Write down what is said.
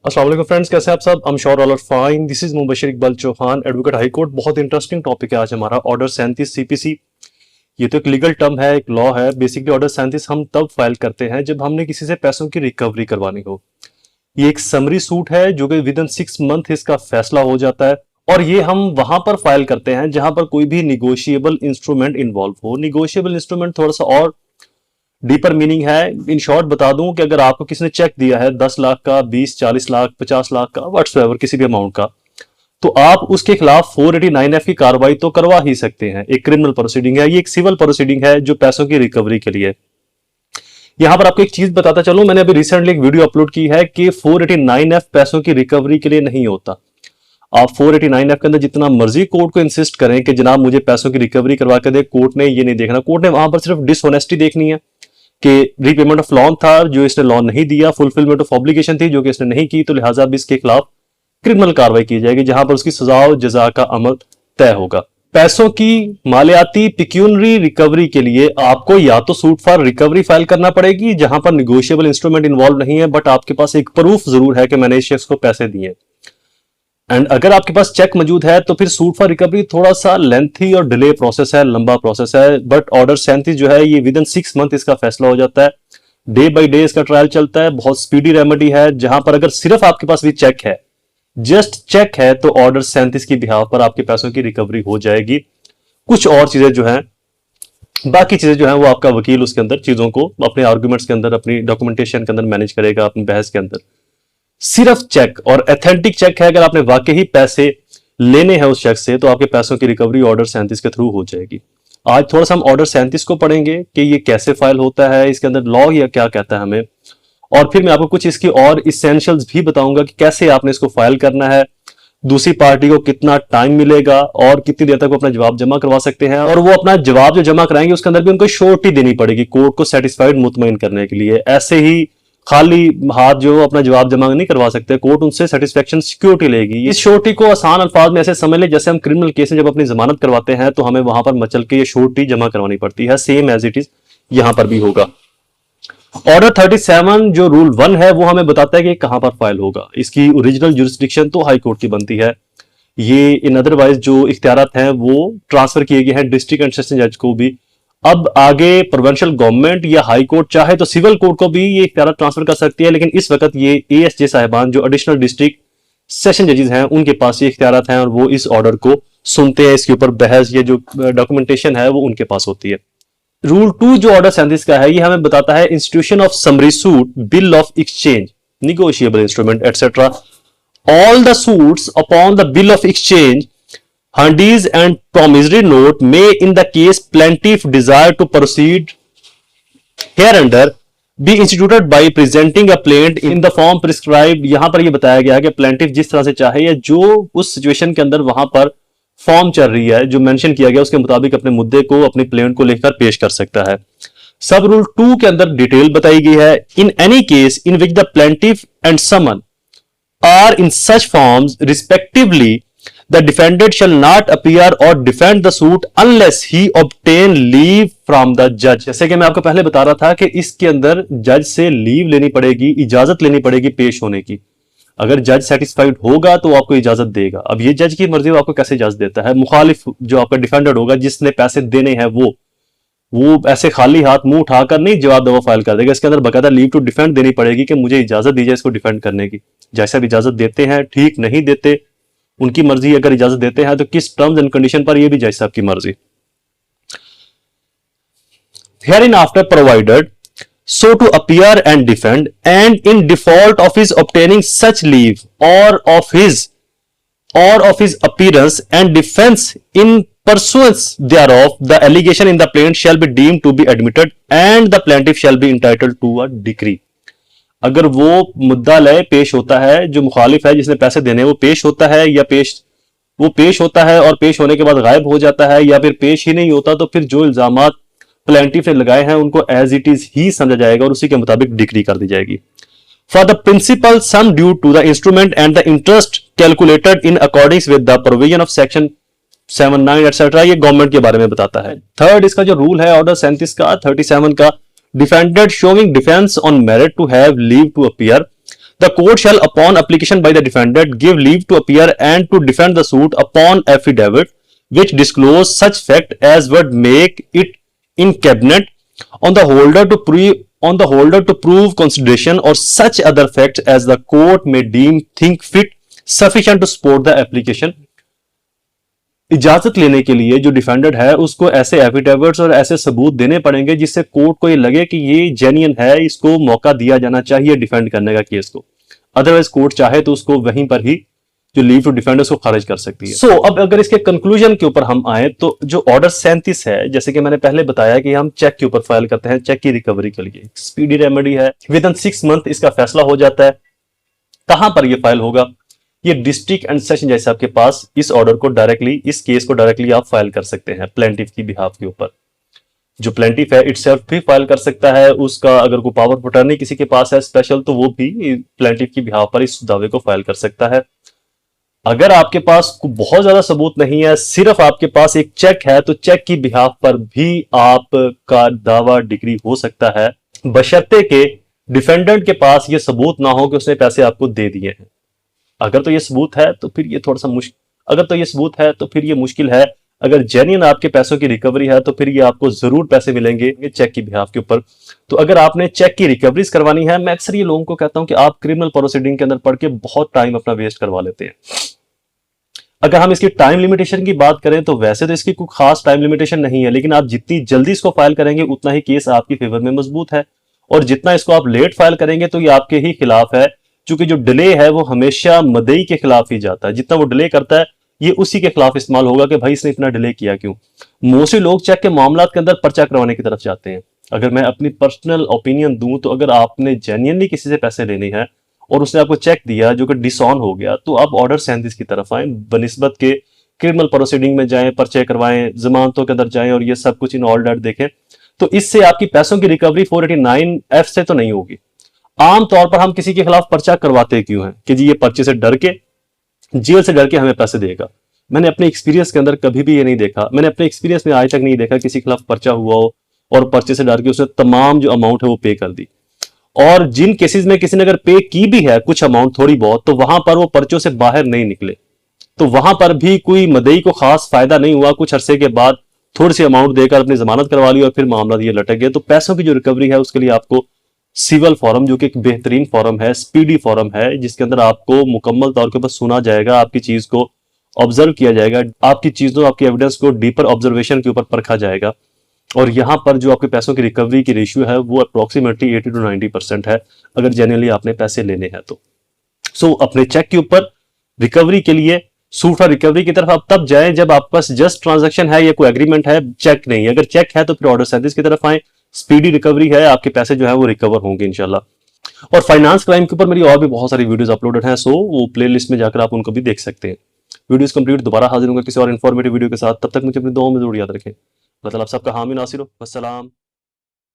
अस्सलाम वालेकुम फ्रेंड्स, कैसे हैं आप सब? I'm sure all are fine. This is Mubashir Iqbal Chauhan, advocate high court. बहुत इंटरेस्टिंग टॉपिक है आज हमारा, ऑर्डर 37 सीपीसी। ये तो एक लीगल टर्म है, एक लॉ है। बेसिकली ऑर्डर 37 हम तब फाइल करते हैं जब हमने किसी से पैसों की रिकवरी करवानी हो। ये एक समरी सूट है जो कि विद इन 6 मंथ इसका फैसला हो जाता है, और ये हम वहां पर फाइल करते हैं जहां पर कोई भी निगोशिएबल इंस्ट्रूमेंट इन्वॉल्व हो। निगोशिएबल इंस्ट्रूमेंट थोड़ा सा और डीपर मीनिंग है। इन शॉर्ट बता दूं कि अगर आपको किसी ने चेक दिया है 10 लाख का, 20, 40 लाख, 50 लाख का, व्हाट्सएवर किसी भी अमाउंट का, तो आप उसके खिलाफ 489F की कार्रवाई तो करवा ही सकते हैं। एक क्रिमिनल प्रोसीडिंग है, ये एक सिविल प्रोसीडिंग है जो पैसों की रिकवरी के लिए। यहां पर आपको एक चीज बताता चलूं, मैंने अभी रिसेंटली एक वीडियो अपलोड की है कि 489F पैसों की रिकवरी के लिए नहीं होता। आप 489F के अंदर जितना मर्जी कोर्ट को इंसिस्ट करें कि जनाब मुझे पैसों की रिकवरी करवा के दे, कोर्ट ने ये नहीं देखना। कोर्ट ने वहां पर सिर्फ डिसऑनेस्टी देखनी है कि रीपेमेंट ऑफ लोन था जो इसने लोन नहीं दिया, फुलफिलमेंट ऑफ ऑब्लिगेशन थी जो कि इसने नहीं की, तो लिहाजा भी इसके खिलाफ क्रिमिनल कार्रवाई की जाएगी जहां पर उसकी सजा और जजा का अमल तय होगा। पैसों की मालियाती पिक्यूनरी रिकवरी के लिए आपको या तो सूट फॉर रिकवरी फाइल करना पड़ेगी जहां पर निगोशिएबल इंस्ट्रूमेंट इन्वॉल्व नहीं है, बट आपके पास एक प्रूफ जरूर है कि मैंने इस शख्स को पैसे दिए। एंड अगर आपके पास चेक मौजूद है तो फिर सूट फॉर रिकवरी थोड़ा सा लेंथी और डिले प्रोसेस है, लंबा प्रोसेस है। बट ऑर्डर 37 जो है ये विद इन 6 मंथ इसका फैसला हो जाता है। डे बाय डे इसका ट्रायल चलता है। बहुत स्पीडी रेमेडी है जहां पर अगर सिर्फ आपके पास भी चेक है, जस्ट चेक है, तो ऑर्डर 37 की बिहाफ पर आपके पैसों की रिकवरी हो जाएगी। कुछ और चीजें जो है, बाकी चीजें जो है वो आपका वकील उसके अंदर चीजों को अपने आर्गुमेंट्स के अंदर, अपनी डॉक्यूमेंटेशन के अंदर मैनेज करेगा, अपनी बहस के अंदर। सिर्फ चेक और एथेंटिक चेक है, अगर आपने वाकई ही पैसे लेने हैं उस शख्स से तो आपके पैसों की रिकवरी ऑर्डर 37 के थ्रू हो जाएगी। आज थोड़ा सा हम ऑर्डर 37 को पढ़ेंगे कि ये कैसे फाइल होता है, इसके अंदर लॉ या क्या कहता है हमें, और फिर मैं आपको कुछ इसकी और इसेंशियल्स भी बताऊंगा कि कैसे आपने इसको फाइल करना है, दूसरी पार्टी को कितना टाइम मिलेगा और कितनी देर तक वो अपना जवाब जमा करवा सकते हैं, और वो अपना जवाब जो जमा कराएंगे उसके अंदर भी उनको श्योरिटी देनी पड़ेगी कोर्ट को सेटिस्फाइड मुतमईन करने के लिए। ऐसे ही खाली हाथ जो अपना जवाब जमा नहीं करवा सकते, कोर्ट उनसे सेटिस्फेक्शन सिक्योरिटी लेगी। इस श्योरिटी को आसान अल्फाज में ऐसे समझ ले जैसे हम क्रिमिनल केस में जब अपनी जमानत करवाते हैं तो हमें वहां पर मचल के ये श्योरिटी जमा करवानी पड़ती है। सेम एज इट इज यहां पर भी होगा। ऑर्डर 37 जो रूल 1 है वो हमें बताता है कि कहां पर फाइल होगा। इसकी ओरिजिनल जुरिस्डिक्शन तो हाई कोर्ट की बनती है। ये इन अदरवाइज जो इख्तियारात हैं वो ट्रांसफर किए गए हैं डिस्ट्रिक्ट एंड सेशन जज को भी। अब आगे प्रोविंशियल गवर्नमेंट या हाई कोर्ट चाहे तो सिविल कोर्ट को भी ये इख्तियार ट्रांसफर कर सकती है, लेकिन इस वक्त ये एएसजे साहिबान जो एडिशनल डिस्ट्रिक्ट सेशन जजेस हैं उनके पास ये इख्तियार हैं और वो इस ऑर्डर को सुनते हैं। इसके ऊपर बहस, ये जो डॉक्यूमेंटेशन है वो उनके पास होती है। रूल 2 जो ऑर्डर 37 का है ये हमें बताता है institution of summary suit, bill of exchange, negotiable instrument etcetera, all the suits upon the bill of exchange, handis and promissory note may in the case plaintiff desire to proceed hereunder be instituted by presenting a plaint in the form prescribed। यहां पर ये बताया गया है कि plaintiff जिस तरह से चाहे या जो उस सिचुएशन के अंदर वहां पर फॉर्म चल रही है जो मेंशन किया गया उसके मुताबिक अपने मुद्दे को, अपनी प्लेंट को लेकर पेश कर सकता है। सब रूल 2 के अंदर डिटेल बताई गई है। In any case in which the plaintiff and summon are in such forms respectively, the defendant shall not appear or defend the suit unless he obtain leave from the judge। जैसे कि मैं आपको पहले बता रहा था कि इसके अंदर जज से लीव लेनी पड़ेगी, इजाजत लेनी पड़ेगी पेश होने की। अगर जज सेटिस्फाइड होगा तो आपको इजाजत देगा। अब ये जज की मर्जी वो आपको कैसे इजाजत देता है। मुखालिफ जो आपका डिफेंडेंट होगा जिसने पैसे देने हैं वो ऐसे खाली हाथ मुंह उठाकर नहीं जवाब दवा फाइल कर देगा। इसके अंदर बकायदा लीव टू डिफेंड देनी पड़ेगी कि मुझे इजाजत दीजिए इसको डिफेंड करने की। जैसा भी इजाजत देते हैं ठीक, नहीं देते उनकी मर्जी। अगर इजाजत देते हैं तो किस टर्म्स एंड कंडीशन पर, ये भी जज साहब की मर्जी। Hereinafter provided so to appear and defend, and in default of his obtaining such leave or of his appearance and defense in pursuance thereof, the allegation in the plaint shall be deemed to be admitted and the plaintiff shall be entitled to a decree। अगर वो मुद्दा लय पेश होता है, जो मुखालिफ है जिसने पैसे देने वो पेश होता है या पेश होता है और पेश होने के बाद गायब हो जाता है, या फिर पेश ही नहीं होता, तो फिर जो इल्जामात प्लेंटिफ ने लगाए हैं उनको एज इट इज ही समझा जाएगा और उसी के मुताबिक डिक्री कर दी जाएगी। For the principal sum due to the instrument and the interest calculated in according with the provision of section 79 etcetera, ये गवर्नमेंट के बारे में बताता है। थर्ड इसका जो रूल है ऑर्डर 37 का 37 का, defended showing defence on merit to have leave to appear, The court shall, upon application by the defendant, give leave to appear and to defend the suit upon affidavit which disclose such fact as would make it incumbent on the holder to prove consideration or such other facts as the court may deem think fit sufficient to support the application. इजाजत लेने के लिए जो defendant है उसको ऐसे affidavits और ऐसे सबूत देने पड़ेंगे जिससे कोर्ट को ये लगे कि ये जेन्युइन है, इसको मौका दिया जाना चाहिए डिफेंड करने का केस को। अदरवाइज कोर्ट चाहे तो उसको वहीं पर ही जो लीव टू डिफेंड उसको खारिज कर सकती है। सो अब अगर इसके कंक्लूजन के ऊपर हम आए तो जो ऑर्डर 37 है, जैसे कि मैंने पहले बताया कि हम चेक के ऊपर फाइल करते हैं चेक की रिकवरी के लिए, स्पीडी रेमेडी है, विद इन 6 मंथ इसका फैसला हो जाता है। कहां पर यह फाइल होगा? ये डिस्ट्रिक्ट एंड सेशन जैसे आपके पास इस ऑर्डर को डायरेक्टली, इस केस को डायरेक्टली आप फाइल कर सकते हैं प्लेंटिफ की बिहाफ के ऊपर। जो प्लेंटिफ है इटसेल्फ भी फाइल कर सकता है, उसका अगर कोई पावर ऑफ अटॉर्नी किसी के पास है स्पेशल तो वो भी प्लेंटिफ की बिहाफ पर इस दावे को फाइल कर सकता है। अगर आपके पास बहुत ज्यादा सबूत नहीं है, सिर्फ आपके पास एक चेक है, तो चेक की बिहाफ पर भी आपका दावा डिग्री हो सकता है, बशर्ते के डिफेंडेंट के पास ये सबूत ना हो कि उसने पैसे आपको दे दिए हैं। अगर तो ये सबूत है तो फिर ये थोड़ा सा मुश्किल है। अगर जेन्युइन आपके पैसों की रिकवरी है तो फिर ये आपको जरूर पैसे मिलेंगे चेक की बिहाफ के ऊपर। तो अगर आपने चेक की रिकवरीज करवानी है, मैं अक्सर ये लोगों को कहता हूं कि आप क्रिमिनल प्रोसीडिंग के अंदर पढ़ के बहुत टाइम अपना वेस्ट करवा लेते हैं। अगर हम इसकी टाइम लिमिटेशन की बात करें तो वैसे तो इसकी कोई खास टाइम लिमिटेशन नहीं है, लेकिन आप जितनी जल्दी इसको फाइल करेंगे उतना ही केस आपकी फेवर में मजबूत है, और जितना इसको आप लेट फाइल करेंगे तो ये आपके ही खिलाफ है, क्योंकि जो डिले है वो हमेशा मदई के खिलाफ ही जाता है। जितना वो डिले करता है ये उसी के खिलाफ इस्तेमाल होगा कि भाई इसने इतना डिले किया क्यों। मोस्टली लोग चेक के मामला के अंदर पर्चा करवाने की तरफ जाते हैं। अगर मैं अपनी पर्सनल ओपिनियन दूं तो अगर आपने जेन्युइनली किसी से पैसे लेने हैं और उसने आपको चेक दिया जो कि डिसऑन हो गया, तो आप ऑर्डर 37 की तरफ आए, बनिस्बत के क्रिमिनल प्रोसीडिंग में जाएं, पर्चे करवाएं, जमानतों के अंदर जाएं और ये सब कुछ इन ऑल डेट देखें। तो इससे आपकी पैसों की रिकवरी 489F से तो नहीं होगी। आमतौर पर हम किसी के खिलाफ पर्चा करवाते क्यों हैं कि जी ये पर्चे से डर के, जेल से डर के हमें पैसे देगा। मैंने अपने एक्सपीरियंस के अंदर कभी भी ये नहीं देखा, मैंने अपने एक्सपीरियंस में आज तक नहीं देखा किसी के खिलाफ पर्चा हुआ हो और पर्चे से डर के उसने तमाम जो अमाउंट है वो पे कर दी। और जिन केसेस में किसी ने अगर पे की भी है कुछ अमाउंट थोड़ी बहुत, तो वहां पर वो पर्चों से बाहर नहीं निकले, तो वहां पर भी कोई मदई को खास फायदा नहीं हुआ। कुछ अरसे के बाद थोड़ी सी अमाउंट देकर अपनी जमानत करवा ली और फिर मामला ये लटक गया। तो पैसों की जो रिकवरी है उसके लिए आपको सिविल फॉरम, जो कि एक बेहतरीन फॉरम है, स्पीडी फॉरम है, जिसके अंदर आपको मुकम्मल तौर के ऊपर सुना जाएगा, आपकी चीज को ऑब्जर्व किया जाएगा, आपकी चीजों, आपकी एविडेंस को डीपर ऑब्जर्वेशन के ऊपर परखा जाएगा। और यहाँ पर जो आपके पैसों की रिकवरी की रेशियो है वो अप्रोक्सीमेटली 80 to 90% है, अगर जेन्युइनली आपने पैसे लेने हैं तो। सो अपने चेक के ऊपर रिकवरी के लिए सूट और रिकवरी की तरफ आप तब जाएं जब आपके पास जस्ट ट्रांजैक्शन है या कोई एग्रीमेंट है, चेक नहीं। अगर चेक है तो फिर ऑर्डर 37 की तरफ आए, स्पीडी रिकवरी है, आपके पैसे जो है वो रिकवर होंगे इंशाल्लाह। और फाइनेंस क्राइम के ऊपर मेरी और भी बहुत सारी वीडियोस अपलोडेड हैं, सो वो प्लेलिस्ट में जाकर आप उनको भी देख सकते हैं। वीडियोस कंप्लीट, दोबारा हाजिर होंगे किसी और इन्फॉर्मेटिव वीडियो के साथ। तब तक मुझे अपनी दुआओं में जरूर याद रखें। मतलब आप सबका हामी नासिर हो। अस्सलाम।